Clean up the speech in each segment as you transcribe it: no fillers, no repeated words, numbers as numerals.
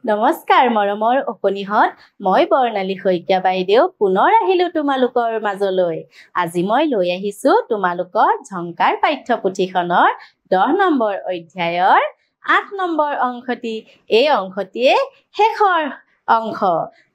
নমস্কাৰ মৰমৰ অকণিহঁত মই বৰ্ণালী শইকীয়া বাইদেউ পুনৰ আহিলো তোমালোকৰ মাজলৈ আজি মই লৈ আহিছো তোমালোকৰ ঝংকাৰ পাঠ্যপুথিখনৰ 10 নম্বৰ অধ্যায়ৰ 8 নম্বৰ অংশটি এই অংশটিয়ে শেষৰ অংশ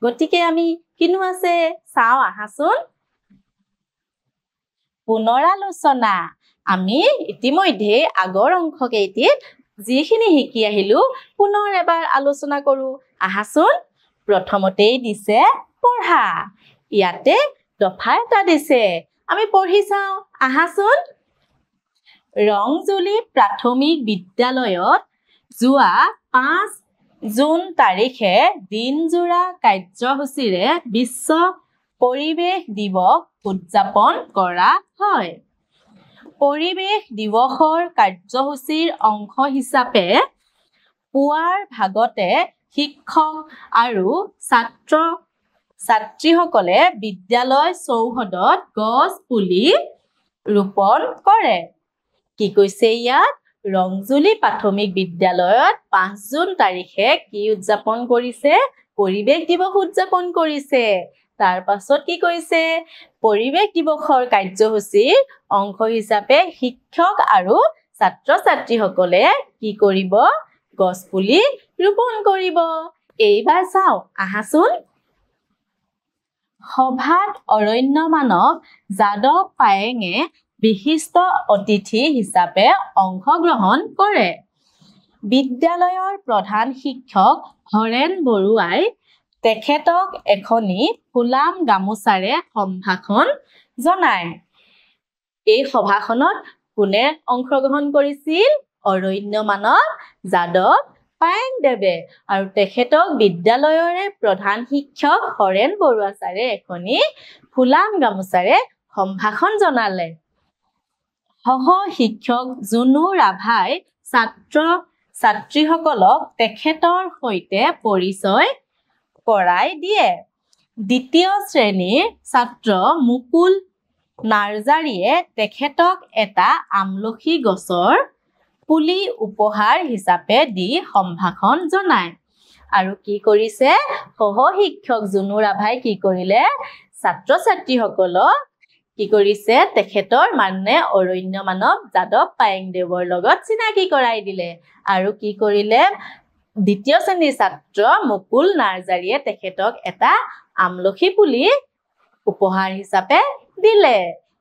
গতিকে আমি কিনো আছে চাও আহাচোন পুনৰালোচনা আমি ইতিমধ্যে আগৰ অংশকেইটিত যিখিনি শিকি আহিলো পুনৰ এবাৰ আলোচনা কৰো আহাচোন প্ৰথমতেই দিছে পঢ়া ইয়াতে দফা এটা দিছে আমি পঢ়ি চাও আহাচোন ৰংজুলি প্ৰাথমিক বিদ্যালয়ত যোৱা 5 জুন তাৰিখে দিনজোৰা কাৰ্যসূচীৰে বিশ্ব পৰিৱেশ দিৱস উদযাপন কৰা হয় পৰিৱেশ দিৱসৰ কাৰ্যসূচীৰ অংশ হিচাপে পুৱাৰ ভাগতে শিক্ষক আৰু ছাত্ৰ-ছাত্ৰীসকলে বিদ্যালয় চৌহদত গছ পুলি ৰোপণ কৰে কি কৈছে ইয়াত ৰংজুলি প্ৰাথমিক বিদ্যালয়ত 5 জুন তাৰিখে কি উদযাপন কৰিছে পৰিৱেশ দিৱস উদযাপন কৰিছে তাৰ পাছত কি কৈছে পৰিৱেশ দিৱসৰ কাৰ্যসূচীৰ অংশ হিচাপে শিক্ষক আৰু ছাত্ৰ-ছাত্ৰীসকলে কি কৰিব গছ পুলি ৰোপণ কৰিব এইবাৰ চাও আহাচোন সভাত অৰণ্য মানৱ যাদৱ পায়েঙে বিশিষ্ট অতিথি হিচাপে অংশগ্ৰহণ কৰে বিদ্যালয়ৰ প্ৰধান শিক্ষক হৰেণ বৰুৱাই তেখেতক এখনি ফুলাম গামোচাৰে সম্ভাষণ জনায় এই সভাখনত কোনে অংশগ্ৰহণ কৰিছিল অৰণ্য মানৱ যাদৱ পায়েংদেৱে আৰু তেখেতক বিদ্যালয়ৰে প্ৰধান শিক্ষক হৰেণ বৰুৱা ছাৰে এখনি ফুলাম গামোচাৰে সম্ভাষণ জনালে সহ শিক্ষক জুনু ৰাভাই ছাত্ৰ-ছাত্ৰীসকলক তেখেতৰ সৈতে পৰিচয় কৰাই দিয়ে দ্বিতীয় শ্ৰেণীৰ ছাত্ৰ মুকুল নাৰ্জাৰীয়ে তেখেতক এটা আমলখি গছৰ পুলি উপহাৰ হিচাপে দি সম্ভাষণ জনায় আৰু কি কৰিছে সহ শিক্ষক জুনু ৰাভাই কি কৰিলে ছাত্ৰ-ছাত্ৰীসকলক কি কৰিছে তেখেতৰ মানে অৰণ্য মানৱ যাদৱ পায়েংদেৱৰ লগত চিনাকি কৰাই দিলে আৰু কি কৰিলে দ্বিতীয় শ্ৰেণীৰ ছাত্ৰ মুকুল নাৰ্জাৰীয়ে তেখেতক এটা আমলখি পুলি উপহাৰ হিচাপে দিলে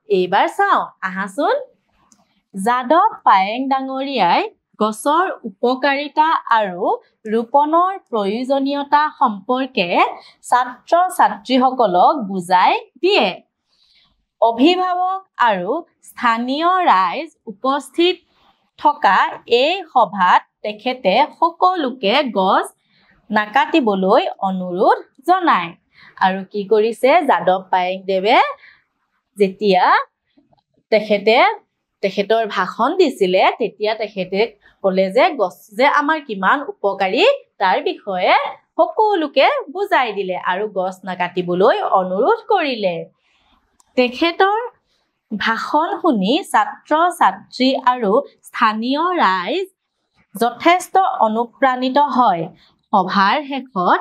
এইবাৰ চাও আহাচোন যাদৱ পায়েং ডাঙৰীয়াই গছৰ উপকাৰিতা আৰু ৰোপণৰ প্ৰয়োজনীয়তা সম্পৰ্কে ছাত্ৰ-ছাত্ৰীসকলক বুজাই দিয়ে অভিভাৱক আৰু স্থানীয় ৰাইজ উপস্থিত থকা এই সভাত তেখেতে সকলোকে গছ নাকাটিবলৈ অনুৰোধ জনায় আৰু কি কৰিছে যাদৱ পায়েংদেৱে যেতিয়া তেখেতৰ ভাষণ দিছিলে তেতিয়া তেখেতে ক'লে যে গছ যে আমাৰ কিমান উপকাৰী তাৰ বিষয়ে সকলোকে বুজাই দিলে আৰু গছ নাকাটিবলৈ অনুৰোধ কৰিলে তেখেতৰ ভাষণ শুনি ছাত্ৰ-ছাত্ৰী আৰু স্থানীয় ৰাইজ যথেষ্ট অনুপ্ৰাণিত হয় সভাৰ শেষত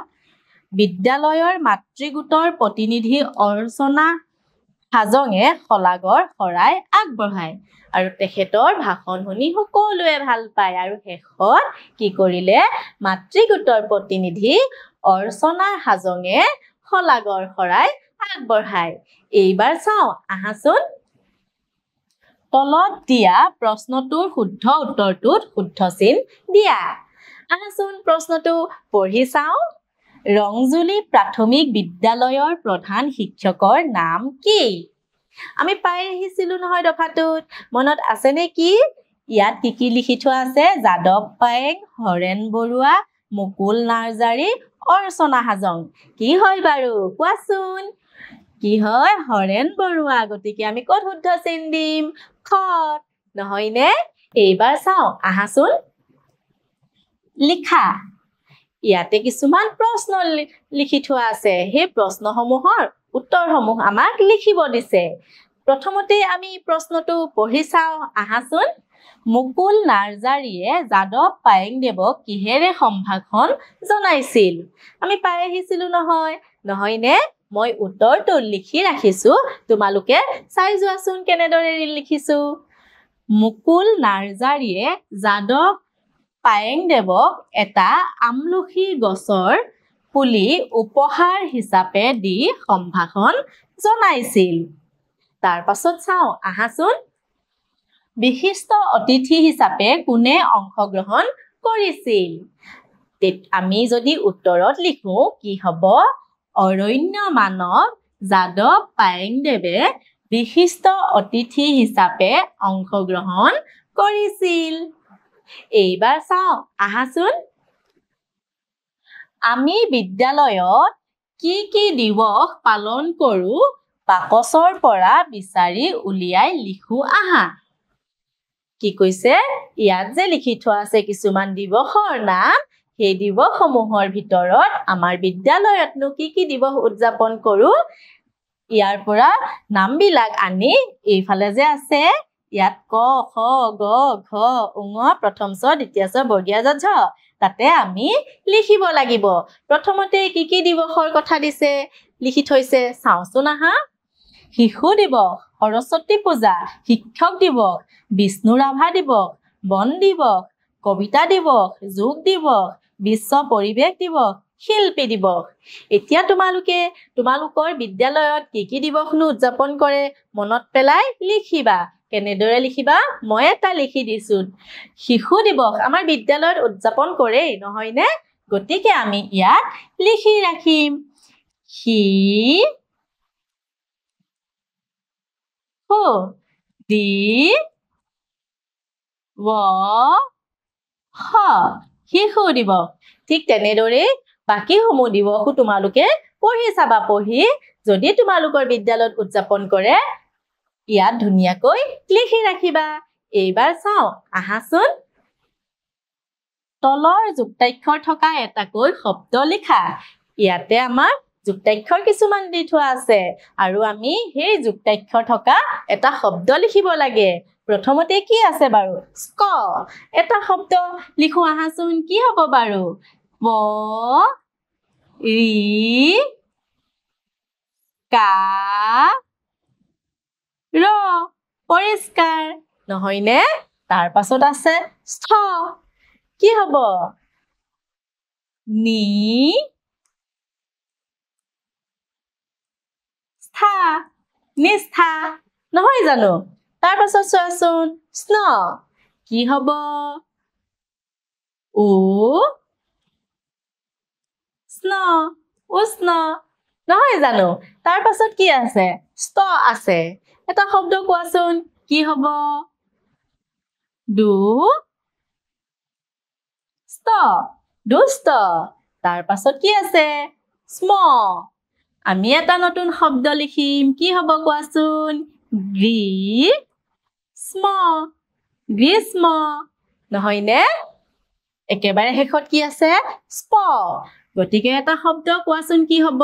বিদ্যালয়ৰ মাতৃগোটৰ প্ৰতিনিধি অৰ্চনা হাজঙে শলাগৰ শৰাই আগবঢ়ায় আৰু তেখেতৰ ভাষণ শুনি সকলোৱে ভাল পায় আৰু শেষত কি কৰিলে মাতৃগোটৰ প্ৰতিনিধি অৰ্চনা হাজঙে শলাগৰ শৰাই আগবঢ়ায় এইবাৰ চাও আহাচোন তলত দিয়া প্ৰশ্নটোৰ শুদ্ধ উত্তৰটোত শুদ্ধ চিন দিয়া আহাচোন প্ৰশ্নটো পঢ়ি চাও ৰংজুলি প্ৰাথমিক বিদ্যালয়ৰ প্ৰধান শিক্ষকৰ নাম কি আমি পাই আহিছিলো নহয় দফাটোত মনত আছে নে কি ইয়াত কি লিখি থোৱা আছে যাদৱ পায়েং হৰেণ বৰুৱা মুকুল নাৰ্জাৰী অৰ্চনা হাজং কি হয় বাৰু কোৱাচোন কি হয় হৰেণ বৰুৱা গতিকে আমি ক'ত শুদ্ধ চিন দিম খত নহয়নে এইবাৰ চাও আহাচোন লিখা ইয়াতে কিছুমান প্ৰশ্ন লিখি থোৱা আছে সেই প্ৰশ্নসমূহৰ উত্তৰসমূহ আমাক লিখিব দিছে প্ৰথমতে আমি প্ৰশ্নটো পঢ়ি চাও আহাচোন মুকুল নাৰ্জাৰীয়ে যাদৱ পায়েংদেৱক কিহেৰে সম্ভাষণ জনাইছিল আমি পাই আহিছিলো নহয়নে মই উত্তৰটো লিখি ৰাখিছো তোমালোকে চাই যোৱাচোন কেনেদৰে লিখিছো মুকুল নাৰ্জাৰীয়ে যাদৱ পায়েংদেৱক এটা আমলখি গছৰ পুলি উপহাৰ হিচাপে দি সম্ভাষণ জনাইছিল তাৰ পাছত চাও আহাচোন বিশিষ্ট অতিথি হিচাপে কোনে অংশগ্ৰহণ কৰিছিল আমি যদি উত্তৰত লিখো কি হ'ব অৰণ্য মানৱ যাদৱ পায়েংদেৱে বিশিষ্ট অতিথি হিচাপে অংশগ্ৰহণ কৰিছিল এইবাৰ চাও আহাচোন আমি বিদ্যালয়ত কি দিৱস পালন কৰো বাকচৰ পৰা বিচাৰি উলিয়াই লিখো আহা কি কৈছে ইয়াত যে লিখি থোৱা আছে কিছুমান দিৱসৰ নাম সেই দিৱসসমূহৰ ভিতৰত আমাৰ বিদ্যালয়তনো কি দিৱস উদযাপন কৰো ইয়াৰ পৰা নামবিলাক আনি এইফালে যে আছে ইয়াত ক খ গ ঘ ঙ প্ৰথম ছ দ্বিতীয় ছ বৰ্গীয়া জ ঝ তাতে আমি লিখিব লাগিব প্ৰথমতে কি দিৱসৰ কথা দিছে লিখি থৈছে চাওচোন আহা শিশু দিৱস সৰস্বতী পূজা শিক্ষক দিৱস বিষ্ণু ৰাভা দিৱস বন দিৱস কবিতা দিৱস যোগ দিৱস বিশ্ব পৰিৱেশ দিৱস শিল্পী দিৱস এতিয়া তোমালোকৰ বিদ্যালয়ত কি দিৱসনো উদযাপন কৰে মনত পেলাই লিখিবা কেনেদৰে লিখিবা মই এটা লিখি দিছো শিশু দিৱস আমাৰ বিদ্যালয়ত উদযাপন কৰে নহয়নে গতিকে আমি ইয়াত লিখি ৰাখিম শি হো দি ৱ হ শিশু দিৱস ঠিক তেনেদৰে বাকীসমূহ দিৱসো তোমালোকে পঢ়ি চাবা পঢ়ি যদি তোমালোকৰ বিদ্যালয়ত উদযাপন কৰে ইয়াত ধুনীয়াকৈ লিখি ৰাখিবা এইবাৰ চাও আহাচোন তলৰ যুক্তাক্ষৰ থকা এটাকৈ শব্দ লিখা ইয়াতে আমাৰ যুক্তাক্ষৰ কিছুমান দি থোৱা আছে আৰু আমি সেই যুক্তাক্ষৰ থকা এটা শব্দ লিখিব লাগে প্ৰথমতে কি আছে বাৰু স্ক এটা শব্দ লিখো আহাচোন কি হ'ব বাৰু প ৰি কা ৰ পৰিষ্কাৰ নহয়নে তাৰ পাছত আছে স্থ কি হ'ব নি স্থা নিষ্ঠা নহয় জানো তাৰ পাছত চোৱাচোন স্ন কি হ'ব উ স্ন উষ্ণ নহয় জানো তাৰ পাছত কি আছে ষ্ট আছে এটা শব্দ কোৱাচোন কি হ'ব দু ষ্ট দুষ্ট তাৰ পাছত কি আছে স্ম আমি এটা নতুন শব্দ লিখিম কি হ'ব কোৱাচোন গ্ৰীষ্ম গ্ৰীষ্ম নহয়নে একেবাৰে শেষত কি আছে স্প গতিকে এটা শব্দ কোৱাচোন কি হ'ব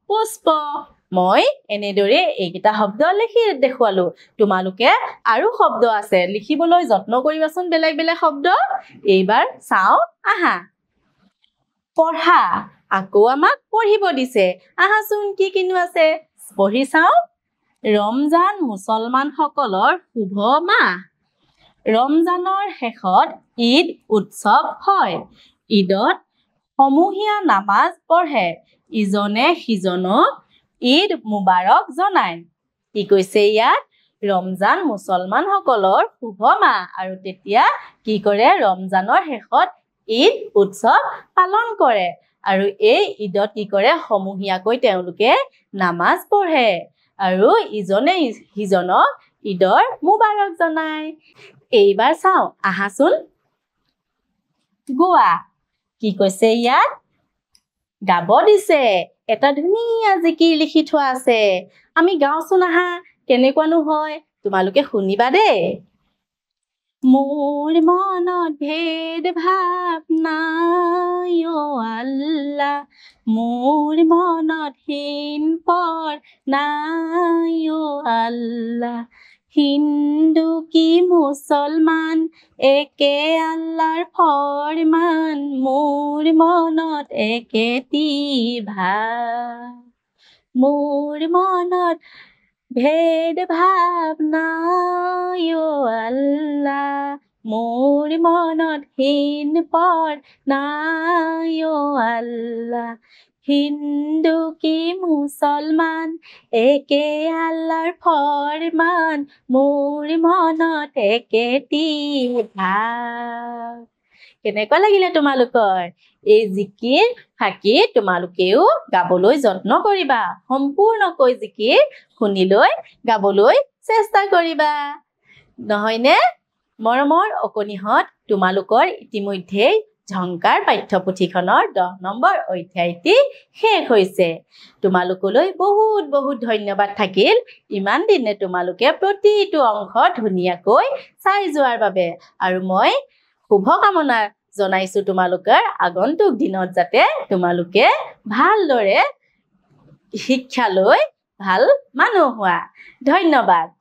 পুষ্প মই এনেদৰে এইকেইটা শব্দ লিখি দেখুৱালো তোমালোকে আৰু শব্দ আছে লিখিবলৈ যত্ন কৰিবাচোন বেলেগ বেলেগ শব্দ এইবাৰ চাও আহা পঢ়া আকৌ আমাক পঢ়িব দিছে আহাচোন কিনো আছে পঢ়ি চাও ৰমজান মুছলমানসকলৰ শুভ মাহ ৰমজানৰ শেষত ঈদ উৎসৱ হয় ঈদত সমূহীয়া নামাজ পঢ়ে ইজনে সিজনক ঈদ মুবাৰক জনায় কি কৈছে ইয়াত ৰমজান মুছলমানসকলৰ শুভ মাহ আৰু তেতিয়া কি কৰে ৰমজানৰ শেষত ঈদ উৎসৱ পালন কৰে আৰু এই ঈদত কি কৰে সমূহীয়াকৈ তেওঁলোকে নামাজ পঢ়ে আৰু ইজনে সিজনক ঈদৰ মুবাৰক জনায় এইবাৰ চাও আহাচোন গোৱা কি কৈছে ইয়াত গাব দিছে এটা ধুনীয়া জিকিৰ লিখি থোৱা আছে আমি গাওচোন আহা কেনেকুৱানো হয় তোমালোকে শুনিবা দেই মোৰ মনত ভেদ ভাৱ নাই আল্লাহ মোৰ মনত হীন পৰ নাই আল্লাহ হিন্দু কি মুছলমান একে আল্লাহৰ ফৰমান মোৰ মনত একেটি ভাৱ মোৰ মনত ভেদ ভাৱ নাই আল্লাহ মোৰ মনত হীন পৰ নাই আল্লাহ হিন্দু কি মুছলমান একে আল্লাহৰ ফৰমান মোৰ মনত একেটি ভাৱ কেনেকুৱা লাগিলে তোমালোকৰ এই জিকিৰ ফাঁকি তোমালোকেও গাবলৈ যত্ন কৰিবা সম্পূৰ্ণকৈ জিকিৰ শুনিলৈ গাবলৈ চেষ্টা কৰিবা নহয়নে মৰমৰ অকণিহঁত তোমালোকৰ ইতিমধ্যে ঝংকাৰ পাঠ্যপুথিখনৰ 10 নম্বৰ অধ্যায়টি শেষ হৈছে তোমালোকলৈ বহুত বহুত ধন্যবাদ থাকিল ইমান দিনে তোমালোকে প্ৰতিটো অংশ ধুনীয়াকৈ চাই যোৱাৰ বাবে আৰু মই শুভকামনা জনাইছো তোমালোকৰ আগন্তুক দিনত যাতে তোমালোকে ভালদৰে শিক্ষা লৈ ভাল মানুহ হোৱা ধন্যবাদ